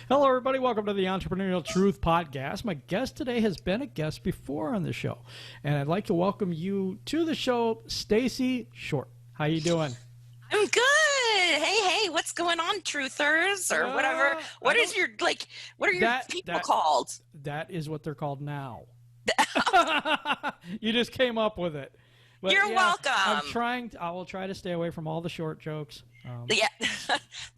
Hello, everybody. Welcome to the Entrepreneurial Truth Podcast. My guest today has been a guest before on the show, and I'd like to welcome you to the show, Stacey Short. How you doing? I'm good. Hey, what's going on, truthers, or whatever? What are your people called? That is what they're called now. You just came up with it. But You're welcome. I will try to stay away from all the short jokes. Yeah,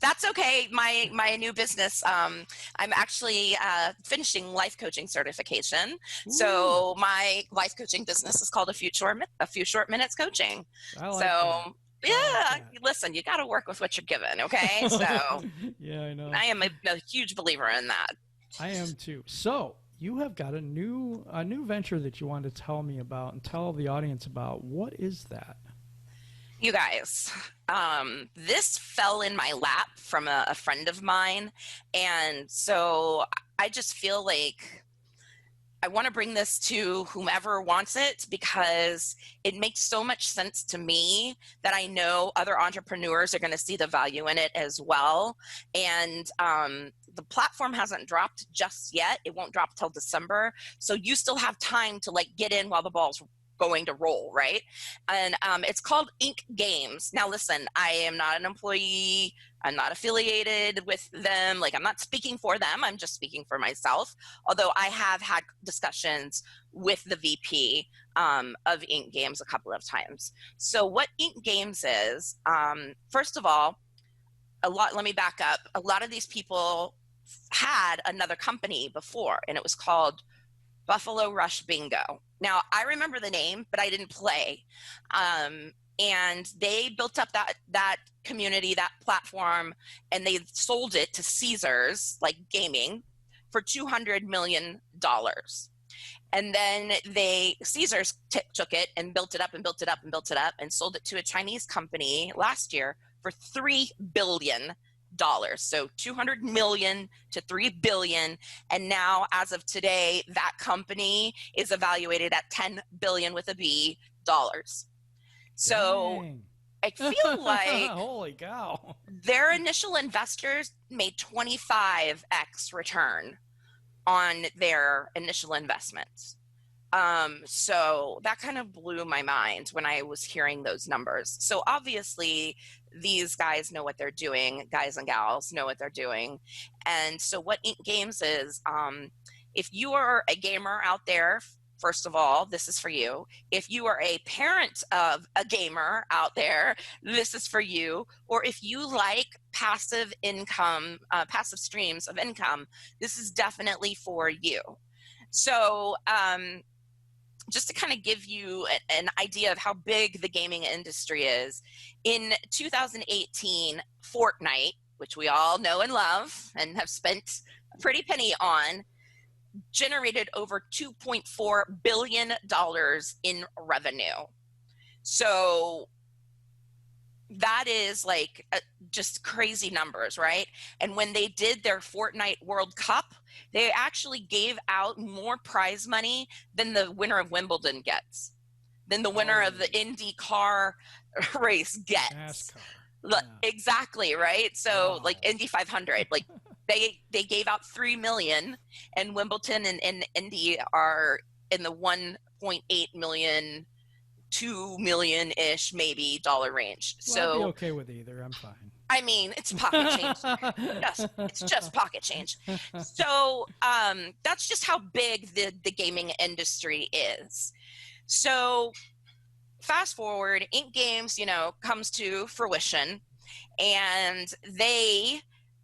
that's okay. My new business, I'm actually finishing life coaching certification. Ooh. So my life coaching business is called A Few Short Minutes Coaching. I like that. Yeah, listen, you got to work with what you're given, okay? So yeah, I know. I am a huge believer in that. I am too. So you have got a new venture that you want to tell me about and tell the audience about. What is that? You guys, this fell in my lap from a friend of mine, and so I just feel like I want to bring this to whomever wants it because it makes so much sense to me that I know other entrepreneurs are going to see the value in it as well. And the platform hasn't dropped just yet. It won't drop till December. So you still have time to get in while the ball's going to roll, right? And it's called Ink Games. Now listen, I am not an employee. I'm not affiliated with them. I'm not speaking for them. I'm just speaking for myself. Although I have had discussions with the VP of Ink Games a couple of times. So what Ink Games is, first of all, let me back up. A lot of these people had another company before, and it was called Buffalo Rush Bingo. Now, I remember the name, but I didn't play. And they built up that community, that platform, and they sold it to Caesars, gaming, for $200 million. And then Caesars took it and built it up and built it up and built it up and sold it to a Chinese company last year for $3 billion. So 200 million to 3 billion. And now, as of today, that company is evaluated at 10 billion with a B dollars. So dang. I feel like holy cow, their initial investors made 25x return on their initial investments. So that kind of blew my mind when I was hearing those numbers. So obviously these guys know what they're doing, guys and gals know what they're doing. And so what Ink Games is, if you are a gamer out there, first of all, this is for you. If you are a parent of a gamer out there, this is for you. Or if you like passive income, passive streams of income, this is definitely for you. So, just to kind of give you an idea of how big the gaming industry is, in 2018, Fortnite, which we all know and love and have spent a pretty penny on, generated over $2.4 billion in revenue. So that is just crazy numbers, right? And when they did their Fortnite World Cup, they actually gave out more prize money than the winner of Wimbledon gets, than the winner of the Indy car race gets. NASCAR. Yeah. Exactly, right? So Indy 500, they gave out 3 million, and Wimbledon and Indy are in the 1.8 million, 2 million-ish maybe dollar range. Well, so I'd be okay with either. I'm fine. I mean, it's pocket change. It's just pocket change. So that's just how big the gaming industry is. So fast forward, Ink Games, comes to fruition, and they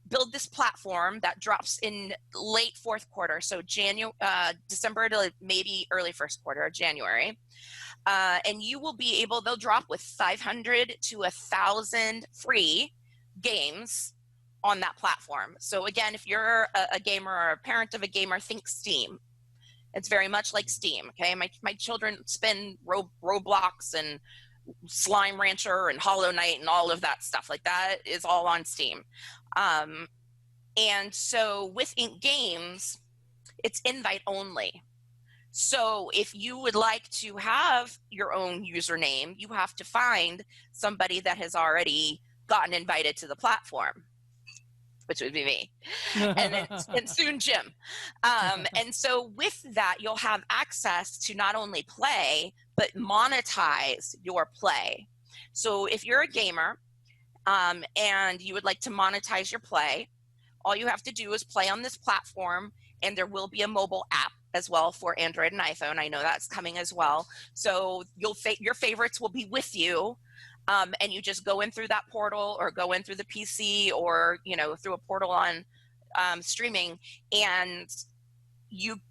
build this platform that drops in late fourth quarter, so December to maybe early first quarter, January. And they'll drop with 500 to 1,000 free games on that platform. So again, if you're a gamer or a parent of a gamer, think Steam. It's very much like Steam, okay? My children spin Roblox and Slime Rancher and Hollow Knight and all of that stuff. That is all on Steam. And so with Ink Games, it's invite only. So if you would like to have your own username, you have to find somebody that has already gotten invited to the platform. which would be me, and soon Jim. And so with that, you'll have access to not only play, but monetize your play. So if you're a gamer and you would like to monetize your play, all you have to do is play on this platform, and there will be a mobile app as well for Android and iPhone. I know that's coming as well. So your favorites will be with you. And you just go in through that portal, or go in through the PC, or through a portal on streaming, and you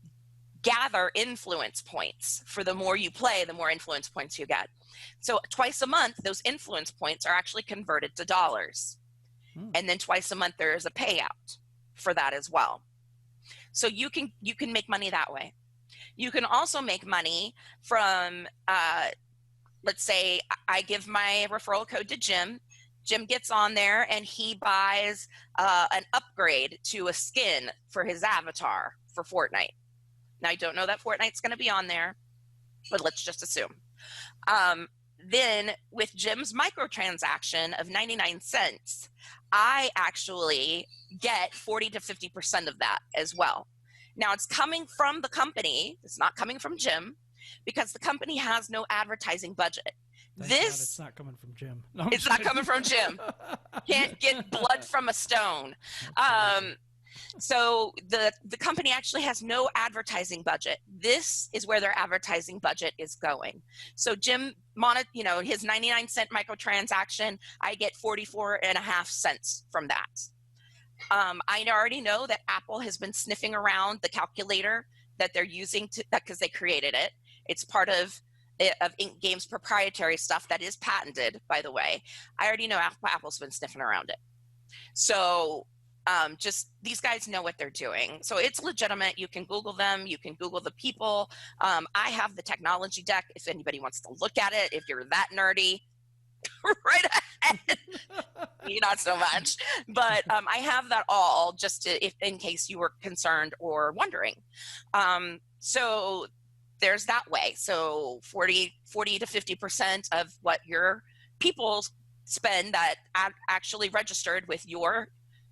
gather influence points. For the more you play, the more influence points you get. So twice a month, those influence points are actually converted to dollars. And then twice a month there is a payout for that as well. So you can make money that way. You can also make money from let's say I give my referral code to Jim. Jim gets on there and he buys an upgrade to a skin for his avatar for Fortnite. Now, I don't know that Fortnite's going to be on there, but let's just assume. Then with Jim's microtransaction of 99 cents, I actually get 40 to 50% of that as well. Now, it's coming from the company. It's not coming from Jim, because the company has no advertising budget. It's not coming from Jim. No, it's not coming from Jim. Can't get blood from a stone. So the company actually has no advertising budget. This is where their advertising budget is going. So Jim, his 99 cent microtransaction, I get 44.5 cents from that. I already know that Apple has been sniffing around the calculator that they're using because they created it. It's part of Ink Games proprietary stuff that is patented, by the way. I already know Apple's been sniffing around it. So just these guys know what they're doing. So it's legitimate. You can Google them. You can Google the people. I have the technology deck if anybody wants to look at it. If you're that nerdy, right ahead. Me, not so much. But I have that all just in case you were concerned or wondering. So there's that way. So 40 to 50% of what your people spend that actually registered with your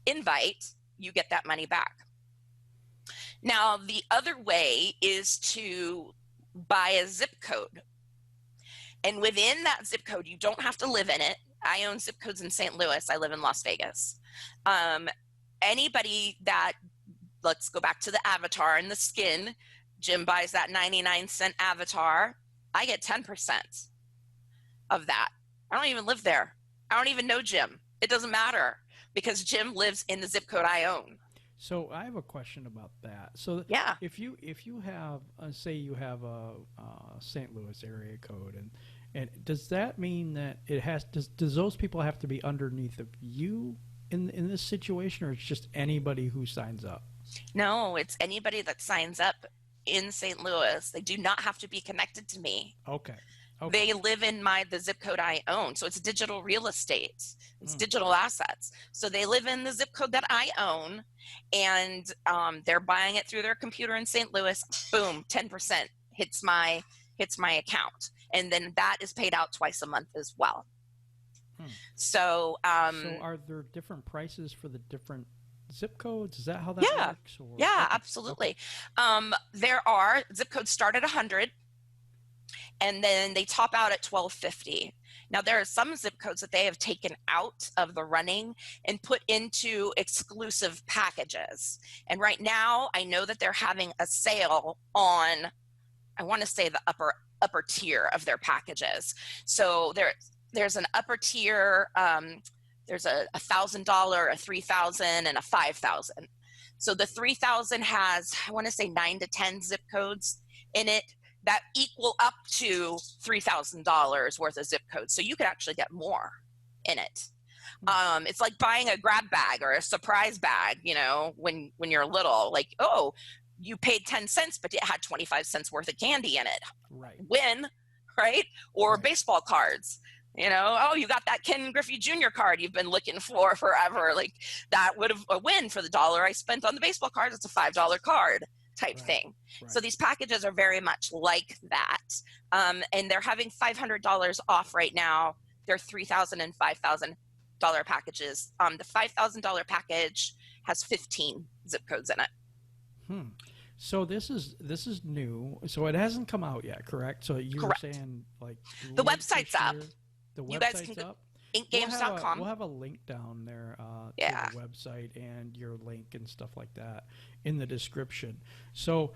invite, you get that money back. Now, the other way is to buy a zip code. And within that zip code, you don't have to live in it. I own zip codes in St. Louis. I live in Las Vegas. Anybody that, let's go back to the avatar and the skin. Jim buys that 99 cent avatar. I get 10% of that. I don't even live there. I don't even know Jim. It doesn't matter because Jim lives in the zip code I own. So I have a question about that. So yeah, if you have say you have a St. Louis area code, and does that mean that it has does those people have to be underneath of you in this situation, or it's just anybody who signs up? No, it's anybody that signs up in St. Louis. They do not have to be connected to me. Okay. They live in the zip code I own. So it's digital real estate. It's digital assets. So they live in the zip code that I own, and they're buying it through their computer in St. Louis. Boom, 10% hits my account. And then that is paid out twice a month as well. So are there different prices for the different zip codes? Is that how that works? Or? Yeah, absolutely. Okay. There are zip codes start at 100. And then they top out at $12.50. Now, there are some zip codes that they have taken out of the running and put into exclusive packages. And right now, I know that they're having a sale on, I want to say, the upper tier of their packages. So there's an upper tier. There's a $1,000, a $3,000, and a $5,000. So the $3,000 has, I want to say, 9 to 10 zip codes in it that equal up to $3,000 worth of zip codes. So you could actually get more in it. It's like buying a grab bag or a surprise bag, when you're little, like, oh, you paid 10 cents, but it had 25 cents worth of candy in it. Right. Win, right? Or baseball cards, oh, you got that Ken Griffey Jr. card you've been looking for forever. Like that would have a win for the $1 I spent on the baseball cards. It's a $5 card. Type thing. Right. So these packages are very much like that. And they're having $500 off right now. They're $3,000 and $5,000. packages. The $5,000 package has 15 zip codes in it. So this is new. So it hasn't come out yet, correct? So you were Correct. saying like The late website's this up. year? The You guys website's can up. inkgames.com. We'll have a link down there Yeah. to the website and your link and stuff like that in the description. So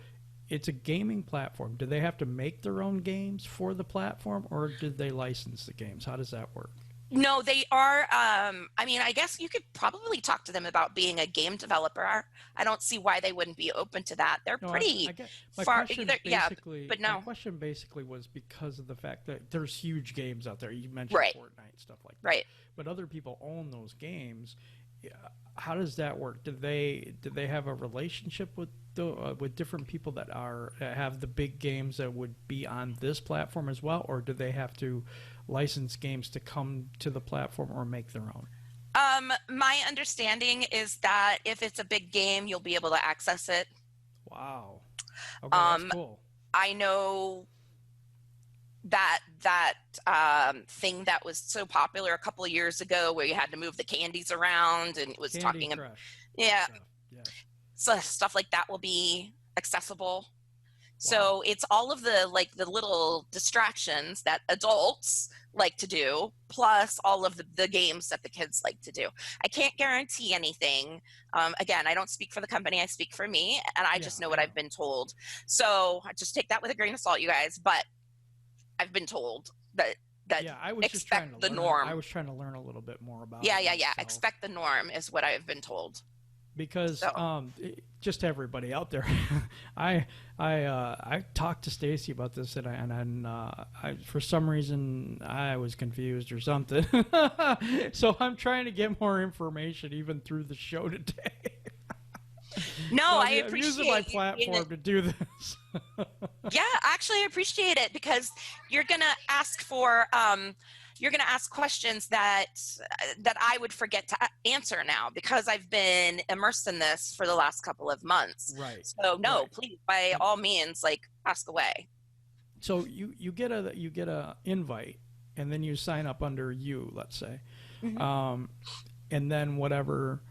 it's a gaming platform. Do they have to make their own games for the platform, or did they license the games? How does that work? No, they are. I mean, I guess you could probably talk to them about being a game developer. I don't see why they wouldn't be open to that. They're No, pretty I get my far. question Yeah, basically. but My no. question basically was because of the fact that there's huge games out there. You mentioned Right. Fortnite and stuff like that. Right. But other people own those games. Yeah, how does that work? Do they have a relationship with different people that have the big games that would be on this platform as well, or do they have to license games to come to the platform or make their own? My understanding is that if it's a big game, you'll be able to access it. Wow. Okay, that's cool. I know that thing that was so popular a couple of years ago where you had to move the candies around and it was Candy talking Crush. yeah, Yes. so stuff like that will be accessible. So it's all of the little distractions that adults like to do, plus all of the games that the kids like to do. I can't guarantee anything. Again, I don't speak for the company, I speak for me, and I just know what I've been told. So I just take that with a grain of salt, you guys, but I've been told that I was just trying to the learn. norm. I was trying to learn a little bit more about Yeah. it myself. Expect the norm is what I've been told. Because So. just everybody out there, I talked to Stacey about this, and I for some reason I was confused or something. So I'm trying to get more information even through the show today. No, So I I'm appreciate using my platform to do this. Yeah, actually, I appreciate it because you're gonna ask for you're gonna ask questions that I would forget to answer now because I've been immersed in this for the last couple of months. Right. So no, Right. please, by all means, ask away. So you get a invite, and then you sign up under you, let's say, Mm-hmm. and then whatever,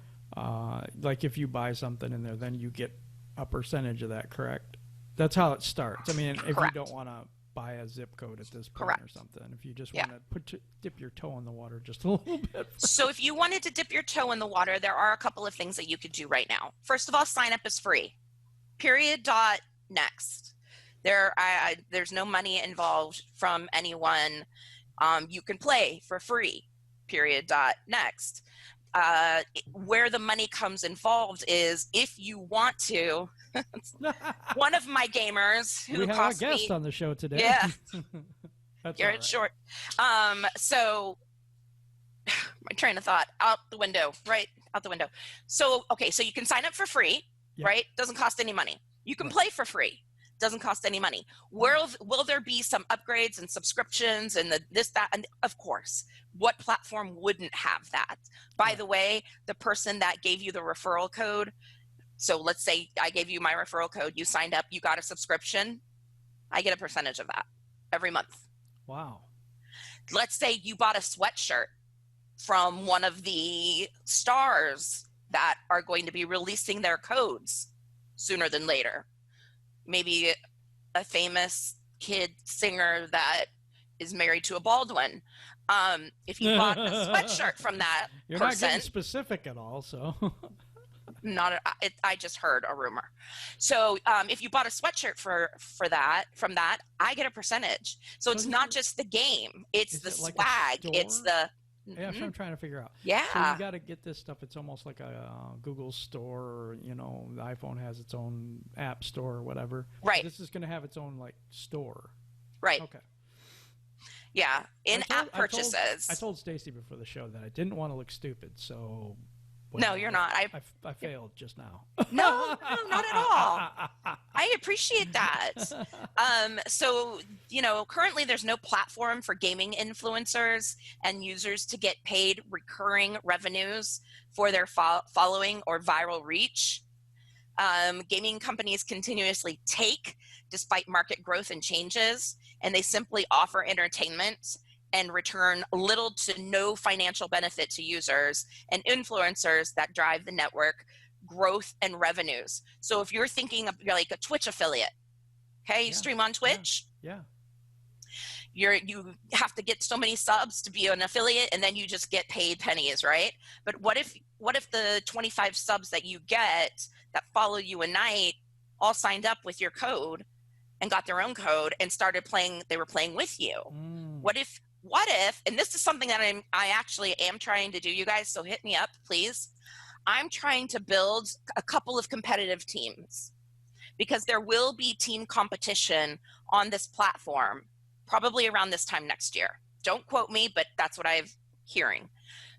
like if you buy something in there, then you get a percentage of that, correct? That's how it starts. I mean, if Correct. you don't want to buy a zip code at this point Correct. or something, if you just Yeah. want to dip your toe in the water just a little bit. So if you wanted to dip your toe in the water, there are a couple of things that you could do right now. First of all, sign up is free. Period. Next. There's no money involved from anyone. You can play for free. Period. Next. Where the money comes involved is if you want to. One of my gamers who We have a cost guest me, on the show today. Yeah. That's Garrett all right. Short. So my train of thought out the window, right out the window. So okay, so you can sign up for free, Yep. right? Doesn't cost any money. You can Right. play for free. Doesn't cost any money. Will there be some upgrades and subscriptions and this, that, and of course. What platform wouldn't have that? By Right. the way, the person that gave you the referral code, so let's say I gave you my referral code, you signed up, you got a subscription, I get a percentage of that every month. Wow. Let's say you bought a sweatshirt from one of the stars that are going to be releasing their codes sooner than later. Maybe a famous kid singer that is married to a Baldwin. If you bought a sweatshirt from that You're not person, getting specific at all, so. I just heard a rumor. So if you bought a sweatshirt from that, I get a percentage. So it's is not it- just the game; it's is the it like a swag. It's store? the Yeah, that's what I'm trying to figure out. yeah. So you got to get this stuff. It's almost like a Google store, or, the iPhone has its own app store or whatever. Right. This is going to have its own store. Right. Okay. Yeah. In-app purchases. I told Stacey before the show that I didn't want to look stupid, so. No, you're not. I failed just now. No, not at all. I appreciate that. So, currently there's no platform for gaming influencers and users to get paid recurring revenues for their following or viral reach. Gaming companies continuously take despite market growth and changes, and they simply offer entertainment and return little to no financial benefit to users and influencers that drive the network growth and revenues. So if you're thinking of, you're like a Twitch affiliate, okay, you stream on Twitch. Yeah. You have to get so many subs to be an affiliate, and then you just get paid pennies, right? But what if the 25 subs that you get that follow you a night all signed up with your code and got their own code and started playing, they were playing with you? What if, and this is something that I actually am trying to do, you guys, so hit me up, please. I'm trying to build a couple of competitive teams, because there will be team competition on this platform probably around this time next year. Don't quote me, but that's what I'm hearing.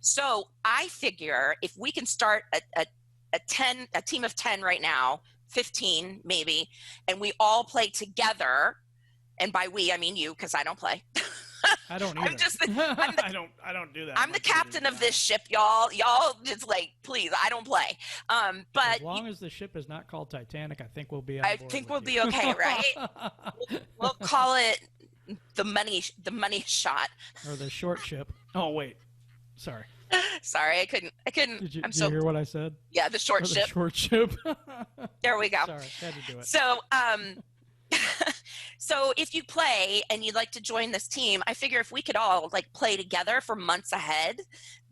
So I figure if we can start a team of 10 right now, 15 maybe, and we all play together, and by we I mean you, because I don't play. I don't either. I don't do that. I'm the captain of this ship, y'all. Y'all just like, please, I don't play. But as long as the ship is not called Titanic, I think we'll be on I board think with we'll you. be okay, right? We'll call it the money shot, or the short ship. Oh wait, sorry. Sorry, I couldn't. Did you hear what I said? Yeah, the short ship. The short ship. There we go. Sorry, had to do it. So, so if you play and you'd like to join this team, I figure if we could all like play together for months ahead,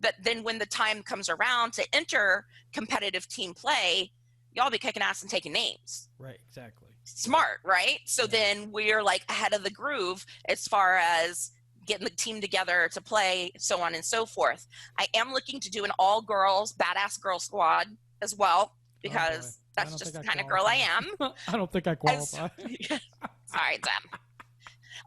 but then when the time comes around to enter competitive team play, y'all be kicking ass and taking names. Right, exactly. Smart, right? So then we're like ahead of the groove as far as getting the team together to play, so on and so forth. I am looking to do an all-girls, badass girl squad as well, because that's just the kind of girl I am. I don't think I qualify. Sorry, Dem.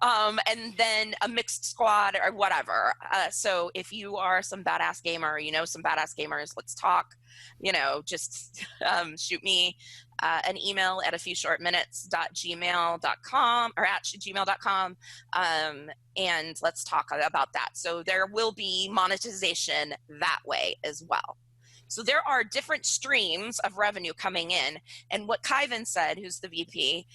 And then a mixed squad or whatever. So if you are some badass gamer, or you know some badass gamers, let's talk. You know, just shoot me an email at afewshortminutes.gmail.com or at gmail.com, and let's talk about that. So there will be monetization that way as well. So there are different streams of revenue coming in. And what Kyvan said, who's the VP,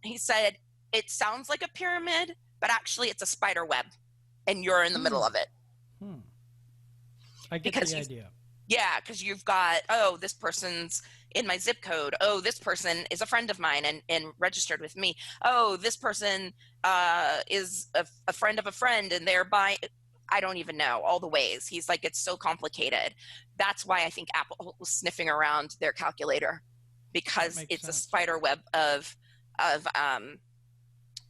he said, it sounds like a pyramid, but actually it's a spider web, and you're in the middle of it. I get the idea. Yeah, because you've got, oh, this person's in my zip code. Oh, this person is a friend of mine and registered with me. Oh, this person is a friend of a friend, and they're buying. I don't even know all the ways. He's like, it's so complicated. That's why I think Apple was sniffing around their calculator, because it's sense. A spider web of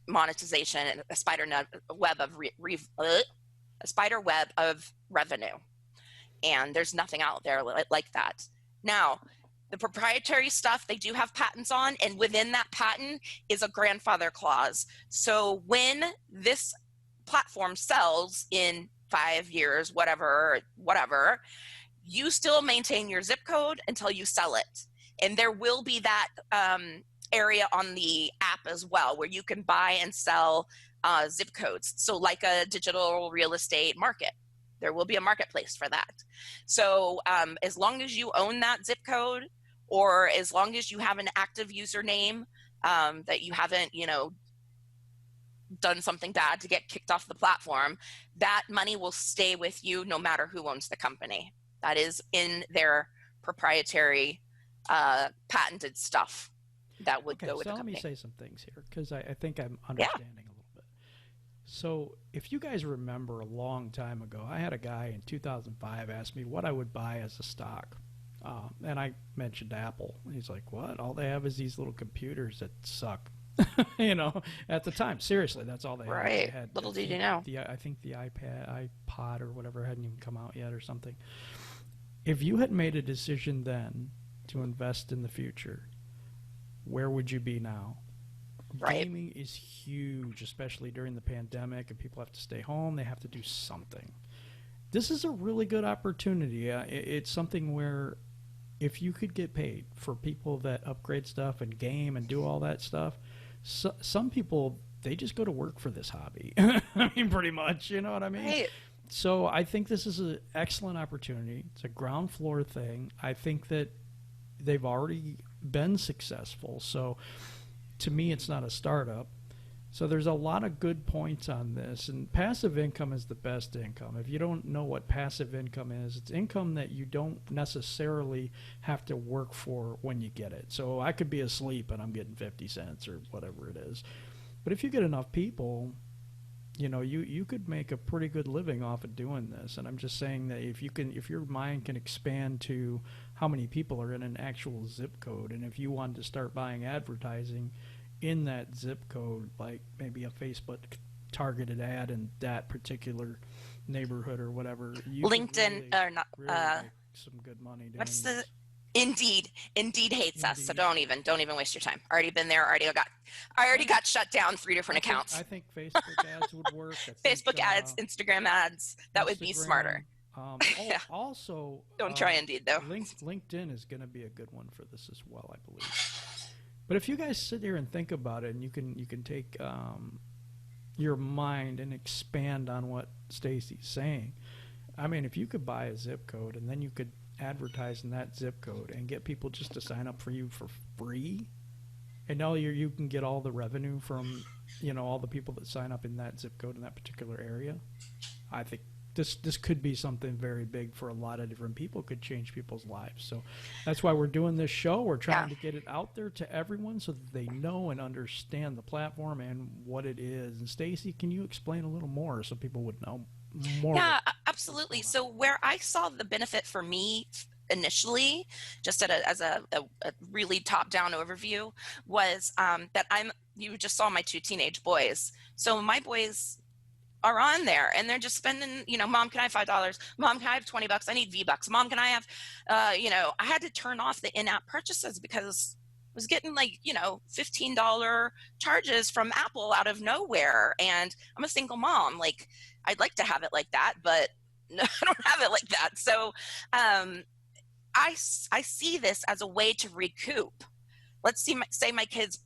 monetization and a spider web of a spider web of revenue. And there's nothing out there like that. Now, the proprietary stuff, they do have patents on, and within that patent is a grandfather clause. So when this platform sells in 5 years, whatever, you still maintain your zip code until you sell it. And there will be that area on the app as well, where you can buy and sell zip codes. So like a digital real estate market. There will be a marketplace for that. So as long as you own that zip code, or as long as you have an active username, that you haven't, done something bad to get kicked off the platform, that money will stay with you no matter who owns the company. That is in their proprietary patented stuff that would go with the company. Let me say some things here, because I think I'm understanding a little bit. So if you guys remember a long time ago, I had a guy in 2005 ask me what I would buy as a stock. And I mentioned Apple. He's like, what? All they have is these little computers that suck. At the time, seriously, that's all they had. Right. They had, little did you know. I think the iPod or whatever hadn't even come out yet or something. If you had made a decision then to invest in the future, where would you be now? Right. Gaming is huge, especially during the pandemic, and people have to stay home. They have to do something. This is a really good opportunity. It's something where if you could get paid for people that upgrade stuff and game and do all that stuff, some people, they just go to work for this hobby. I mean, pretty much, you know what I mean? Right. So I think this is an excellent opportunity. It's a ground floor thing. I think that they've already been successful. So to me, it's not a startup. So there's a lot of good points on this, and passive income is the best income. If you don't know what passive income is, it's income that you don't necessarily have to work for when you get it. So I could be asleep and I'm getting 50 cents or whatever it is. But if you get enough people, you could make a pretty good living off of doing this. And I'm just saying that if your mind can expand to how many people are in an actual zip code, and if you wanted to start buying advertising in that zip code, like maybe a Facebook targeted ad in that particular neighborhood or whatever, you LinkedIn really, or not? really make some good money doing What's the this. Indeed hates us, so Indeed. don't even waste your time. Already been there. I already got shut down 3 different accounts. I think Facebook ads would work. I think, Facebook ads, Instagram ads. That would be Instagram. smarter. Yeah. Also, Don't try Indeed though. LinkedIn is going to be a good one for this as well, I believe. But if you guys sit here and think about it, and you can take your mind and expand on what Stacey's saying. I mean, if you could buy a zip code and then you could advertise in that zip code and get people just to sign up for you for free, and now you can get all the revenue from all the people that sign up in that zip code in that particular area. I think this could be something very big for a lot of different people. Could change people's lives. So that's why we're doing this show. We're trying to get it out there to everyone so that they know and understand the platform and what it is. And Stacey, can you explain a little more so people would know more? Yeah, absolutely. So where I saw the benefit for me initially, just as a really top-down overview, was that you just saw my 2 teenage boys. So my boys are on there and they're just spending, Mom, can I have $5? Mom, can I have $20? I need V-Bucks. Mom, can I have, I had to turn off the in-app purchases because I was getting $15 charges from Apple out of nowhere. And I'm a single mom. Like, I'd like to have it like that, but no, I don't have it like that. So I see this as a way to recoup. Let's say my kids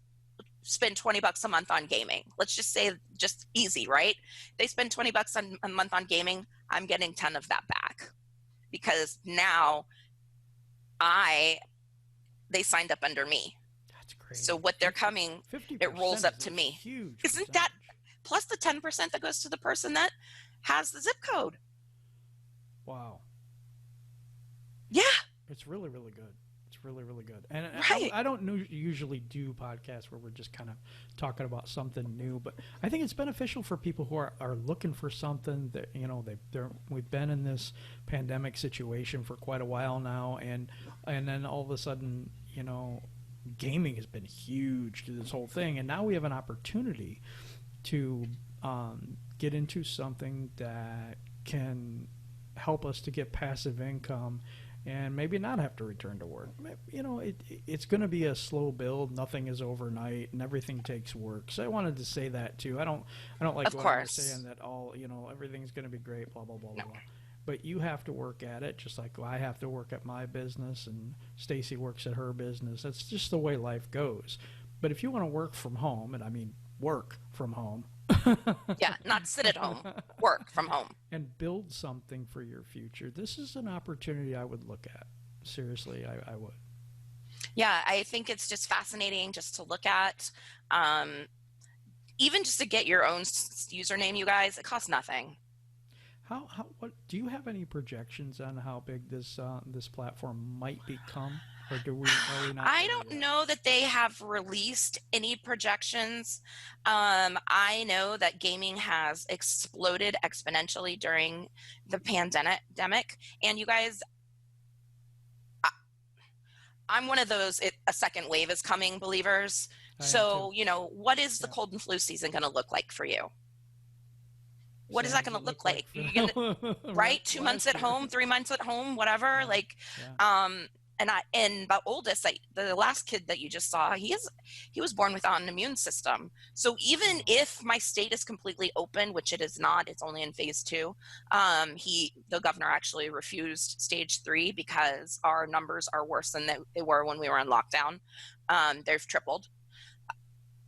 spend $20 a month on gaming. Let's just say, just easy, right? They spend $20 a month on gaming. I'm getting 10 of that back because now they signed up under me. That's crazy. So what they're coming, it rolls up to me. Huge Isn't percentage. that plus the 10% that goes to the person that has the zip code? Wow. Yeah. It's really, really good. It's really, really good. And Right. I don't usually do podcasts where we're just kind of talking about something new, but I think it's beneficial for people who are looking for something that, we've been in this pandemic situation for quite a while now. And then all of a sudden, gaming has been huge to this whole thing. And now we have an opportunity to get into something that can help us to get passive income and maybe not have to return to work. It's going to be a slow build. Nothing is overnight, and everything takes work. So I wanted to say that too. I don't like Of what course. you're saying that everything's going to be great. Blah blah blah blah blah. But you have to work at it, just like I have to work at my business, and Stacey works at her business. That's just the way life goes. But if you want to work from home, and I mean work from home. Yeah, not sit at home, work from home. And build something for your future. This is an opportunity I would look at. Seriously, I would. Yeah, I think it's just fascinating just to look at. Even just to get your own username, you guys, it costs nothing. What do you have any projections on how big this platform might become, or are we not? I don't know that they have released any projections. I know that gaming has exploded exponentially during the pandemic, and you guys, I'm one of those. A second wave is coming, believers. So what is the cold and flu season going to look like for you? What is that going to look like? You're gonna, right? 2 months at home, 3 months at home, whatever. And the oldest, the last kid that you just saw, he was born without an immune system. So even if my state is completely open, which it is not, it's only in phase 2. The governor actually refused stage 3 because our numbers are worse than they were when we were in lockdown. They've tripled.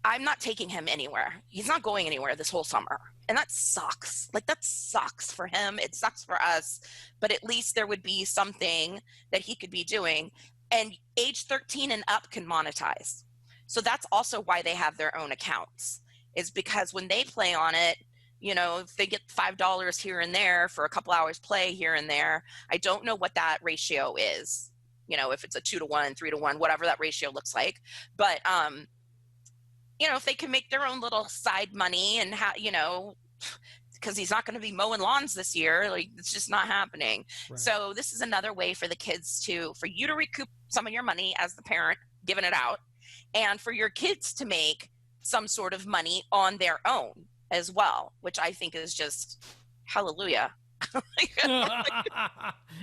I'm not taking him anywhere. He's not going anywhere this whole summer. And that sucks. That sucks for him. It sucks for us. But at least there would be something that he could be doing. And age 13 and up can monetize. So that's also why they have their own accounts. is because when they play on it, you know, if they get $5 here and there for a couple hours play here and there, I don't know what that ratio is, you know, if it's a 2-to-1, 3-to-1, whatever that ratio looks like. But, you know, if they can make their own little side money and you know, because he's not going to be mowing lawns this year, like it's just not happening. Right. So this is another way for the kids for you to recoup some of your money as the parent giving it out, and for your kids to make some sort of money on their own as well, which I think is just hallelujah.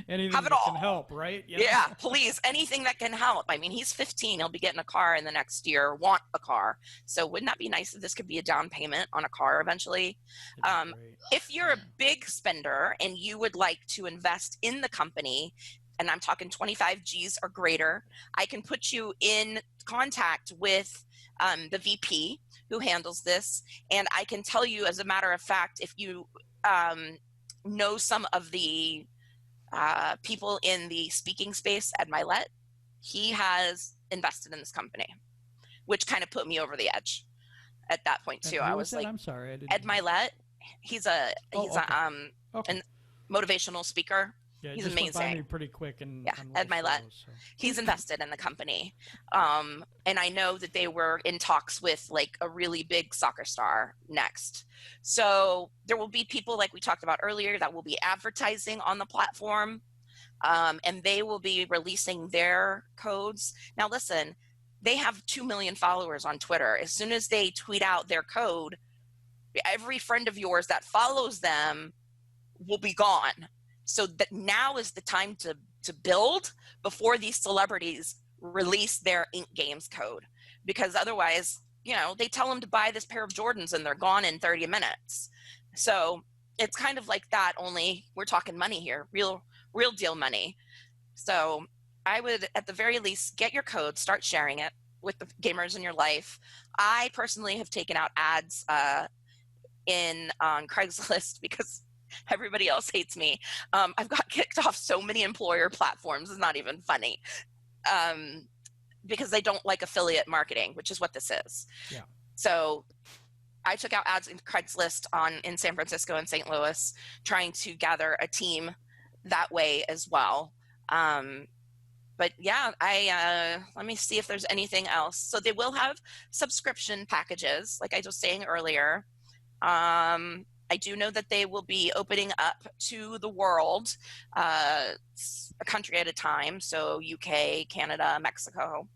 Anything Have it that all. can help, right? Yeah, please, anything that can help. I mean, he's 15, he'll be getting a car in the next year, want a car. So wouldn't that be nice if this could be a down payment on a car eventually? If you're a big spender and you would like to invest in the company, and I'm talking 25 G's or greater, I can put you in contact with the VP who handles this. And I can tell you, as a matter of fact, if you know some of the people in the speaking space, Ed Milet, he has invested in this company, which kind of put me over the edge at that point too. I was like, I'm sorry, I didn't. Ed Milet, he's a motivational speaker. Yeah, he's just amazing. Went by me pretty quick, and Ed Milet, so. He's invested in the company, and I know that they were in talks with like a really big soccer star next. So there will be people like we talked about earlier that will be advertising on the platform, and they will be releasing their codes. Now, listen, they have 2 million followers on Twitter. As soon as they tweet out their code, every friend of yours that follows them will be gone. So that now is the time to build before these celebrities release their Ink Games code, because otherwise, you know, they tell them to buy this pair of Jordans and they're gone in 30 minutes. So it's kind of like that, only we're talking money here, real deal money. So I would, at the very least, get your code, start sharing it with the gamers in your life. I personally have taken out ads on Craigslist because everybody else hates me. I've got kicked off so many employer platforms. It's not even funny, because they don't like affiliate marketing, which is what this is. Yeah. So I took out ads in Craigslist in San Francisco and St. Louis, trying to gather a team that way as well. But yeah, let me see if there's anything else. So they will have subscription packages, like I was saying earlier. I do know that they will be opening up to the world, a country at a time. So UK, Canada, Mexico.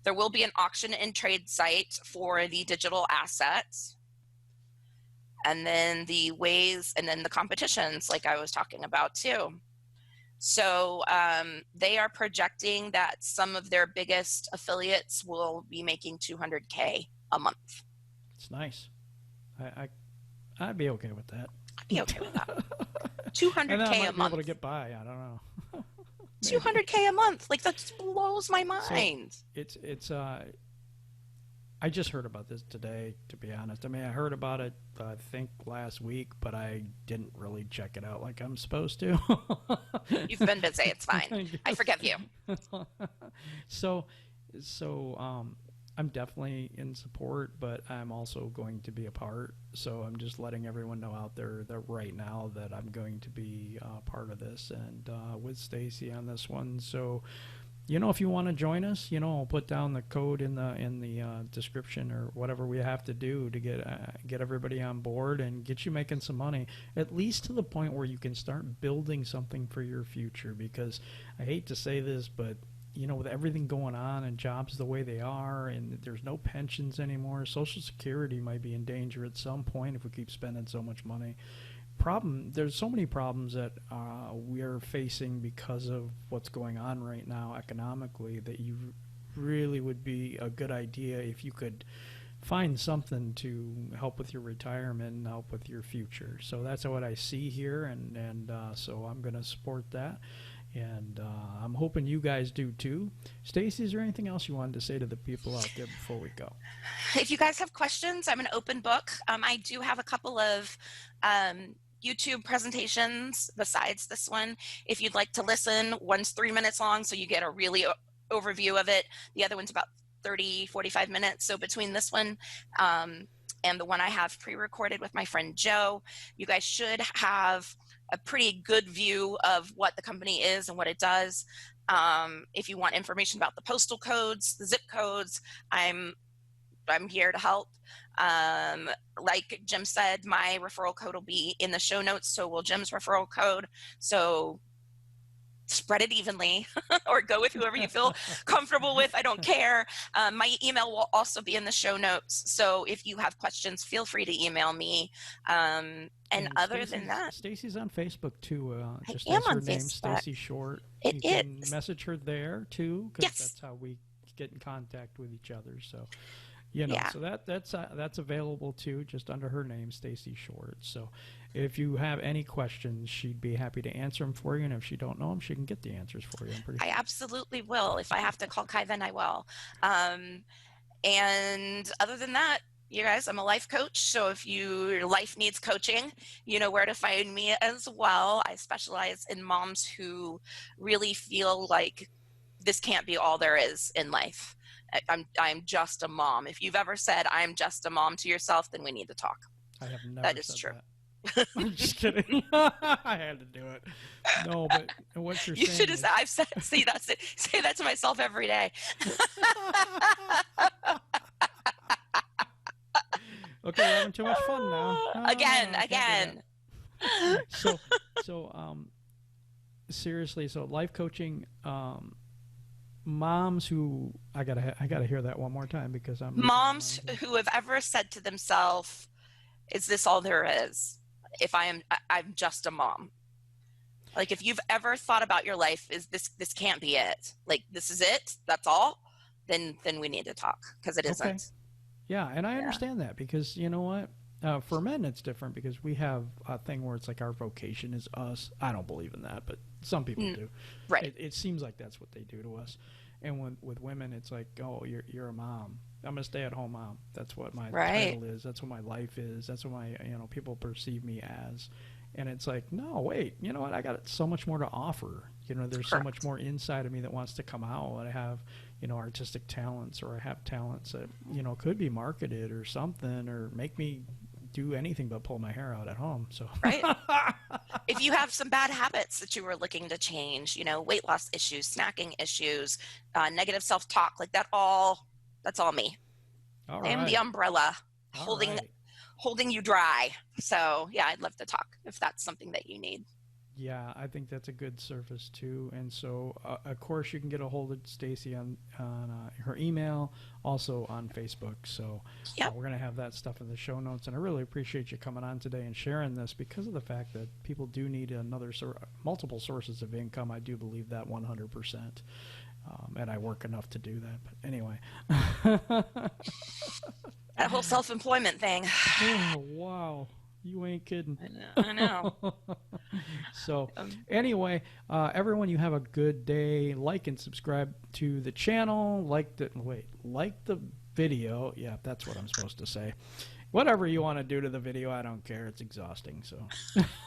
There will be an auction and trade site for the digital assets. And then the competitions, like I was talking about too. So they are projecting that some of their biggest affiliates will be making $200K a month. It's nice. I'd be okay with that. I'd be okay with that. $200K a month. Be able to get by. I don't know. $200K a month. Like, that just blows my mind. So it's I just heard about this today, to be honest. I mean, I heard about it, I think, last week, but I didn't really check it out like I'm supposed to. You've been busy. It's fine. I forgive you. So I'm definitely in support, but I'm also going to be a part. So I'm just letting everyone know out there that right now that I'm going to be part of this and with Stacey on this one. So, you know, if you want to join us, you know, I'll put down the code in the description or whatever we have to do to get everybody on board and get you making some money, at least to the point where you can start building something for your future. Because I hate to say this, but you know, with everything going on and jobs the way they are, and there's no pensions anymore, Social Security might be in danger at some point if we keep spending so much money. There's so many problems that we're facing because of what's going on right now economically, that you really would be a good idea if you could find something to help with your retirement and help with your future. So that's what I see here, and so I'm going to support that. And I'm hoping you guys do too. Stacey, is there anything else you wanted to say to the people out there before we go? If you guys have questions, I'm an open book. I do have a couple of YouTube presentations besides this one. If you'd like to listen, one's 3 minutes long, so you get a really overview of it. The other one's about 30, 45 minutes. So between this one and the one I have pre-recorded with my friend Joe. You guys should have a pretty good view of what the company is and what it does. If you want information about the postal codes, the zip codes, I'm here to help. Like Jim said, my referral code will be in the show notes. So will Jim's referral code. So spread it evenly or go with whoever you feel comfortable with. I don't care. My email will also be in the show notes. So if you have questions, feel free to email me. And other than that, Stacey's on Facebook too. Just I am as her on name, Facebook. Stacey Short. It you can is. message her there too, because Yes. that's how we get in contact with each other. So, you know, Yeah. so that's available too, just under her name, Stacey Short. So, if you have any questions, she'd be happy to answer them for you. And if she don't know them, she can get the answers for you. I'm pretty I absolutely will. If I have to call Kai, then I will. And other than that, you guys, I'm a life coach. So if your life needs coaching, you know where to find me as well. I specialize in moms who really feel like this can't be all there is in life. I'm just a mom. If you've ever said I'm just a mom to yourself, then we need to talk. I have never That is said true. that. I'm just kidding. I had to do it. No, but what you're You saying should have is, said, I've said, see, that's it. Say that to myself every day. okay, we're having too much fun now. No, I can't do Again. that. So, seriously, so life coaching, moms who I gotta hear that one more time because I'm Moms who have ever said to themselves, is this all there is? If I'm just a mom. Like if you've ever thought about your life, is this can't be it. Like this is it, that's all, then we need to talk because it isn't. Okay. Yeah, and I understand that because you know what? For men, it's different because we have a thing where it's like our vocation is us. I don't believe in that, but some people do. Right. It seems like that's what they do to us. And with women, it's like, oh, you're a mom. I'm a stay-at-home mom. That's what my title is. That's what my life is. That's what my people perceive me as. And it's like, no, wait. You know what? I got so much more to offer. There's so much more inside of me that wants to come out. I have, artistic talents, or I have talents that could be marketed or something, or make me do anything but pull my hair out at home. So right. If you have some bad habits that you were looking to change, weight loss issues, snacking issues, negative self-talk, like that's all me. All I am the umbrella holding you dry. So yeah, I'd love to talk if that's something that you need. Yeah, I think that's a good service too. And so, of course, you can get a hold of Stacey on her email, also on Facebook. So we're going to have that stuff in the show notes. And I really appreciate you coming on today and sharing this because of the fact that people do need multiple sources of income. I do believe that 100%. And I work enough to do that. But anyway. That whole self-employment thing. Oh, wow. You ain't kidding. I know. So anyway, everyone, you have a good day. Like and subscribe to the channel. Like the video. Yeah, that's what I'm supposed to say. Whatever you want to do to the video, I don't care. It's exhausting, so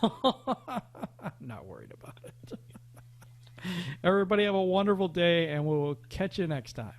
I'm not worried about it. Everybody have a wonderful day, and we'll catch you next time.